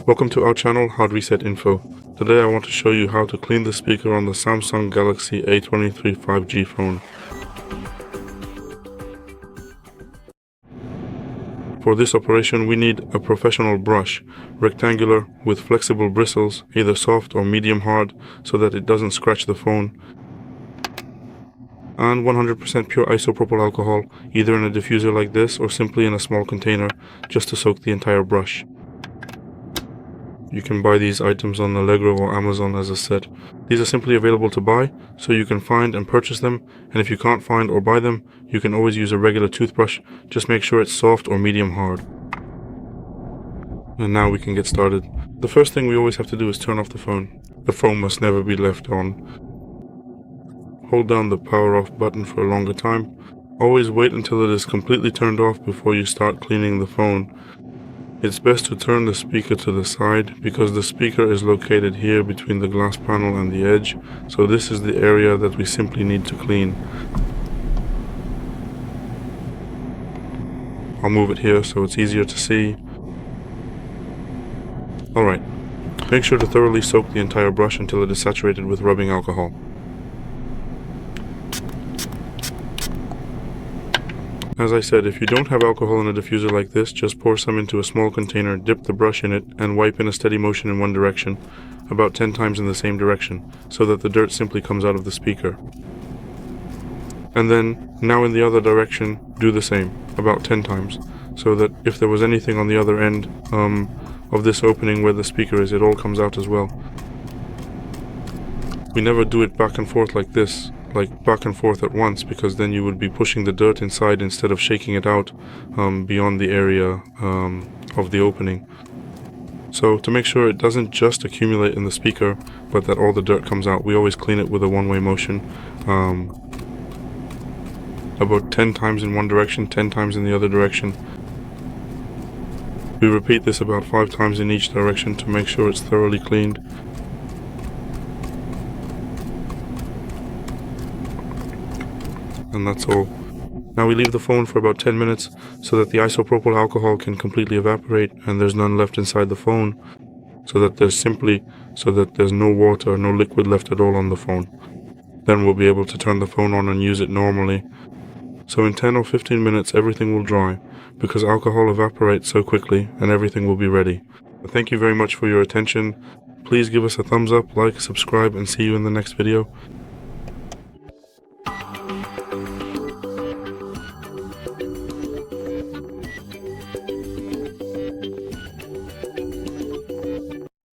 Welcome to our channel, Hard Reset Info. Today I want to show you how to clean the speaker on the Samsung Galaxy A23 5G phone. For this operation we need a professional brush, rectangular with flexible bristles, either soft or medium hard, so that it doesn't scratch the phone, and 100% pure isopropyl alcohol, either in a diffuser like this or simply in a small container, just to soak the entire brush. You can buy these items on Allegro or Amazon as a set. These are simply available to buy, so you can find and purchase them, and if you can't find or buy them, you can always use a regular toothbrush. Just make sure it's soft or medium hard. And now we can get started. The first thing we always have to do is turn off the phone. The phone must never be left on. Hold down the power off button for a longer time. Always wait until it is completely turned off before you start cleaning the phone. It's best to turn the speaker to the side because the speaker is located here between the glass panel and the edge, so this is the area that we simply need to clean. I'll move it here so it's easier to see. Alright, make sure to thoroughly soak the entire brush until it is saturated with rubbing alcohol. As I said, if you don't have alcohol in a diffuser like this, just pour some into a small container, dip the brush in it, and wipe in a steady motion in one direction, about 10 times in the same direction, so that the dirt simply comes out of the speaker. And then, now in the other direction, do the same, about 10 times, so that if there was anything on the other end of this opening where the speaker is, it all comes out as well. We never do it back and forth like this, like back and forth at once, because then you would be pushing the dirt inside instead of shaking it out beyond the area of the opening. So to make sure it doesn't just accumulate in the speaker, but that all the dirt comes out, we always clean it with a one-way motion, about 10 times in one direction, 10 times in the other direction. We repeat this about 5 times in each direction to make sure it's thoroughly cleaned. And that's all. Now we leave the phone for about 10 minutes so that the isopropyl alcohol can completely evaporate and there's none left inside the phone, so that there's no water, no liquid left at all on the phone. Then we'll be able to turn the phone on and use it normally. So in 10 or 15 minutes everything will dry, because alcohol evaporates so quickly, and everything will be ready. Thank you very much for your attention. Please give us a thumbs up, like, subscribe, and see you in the next video.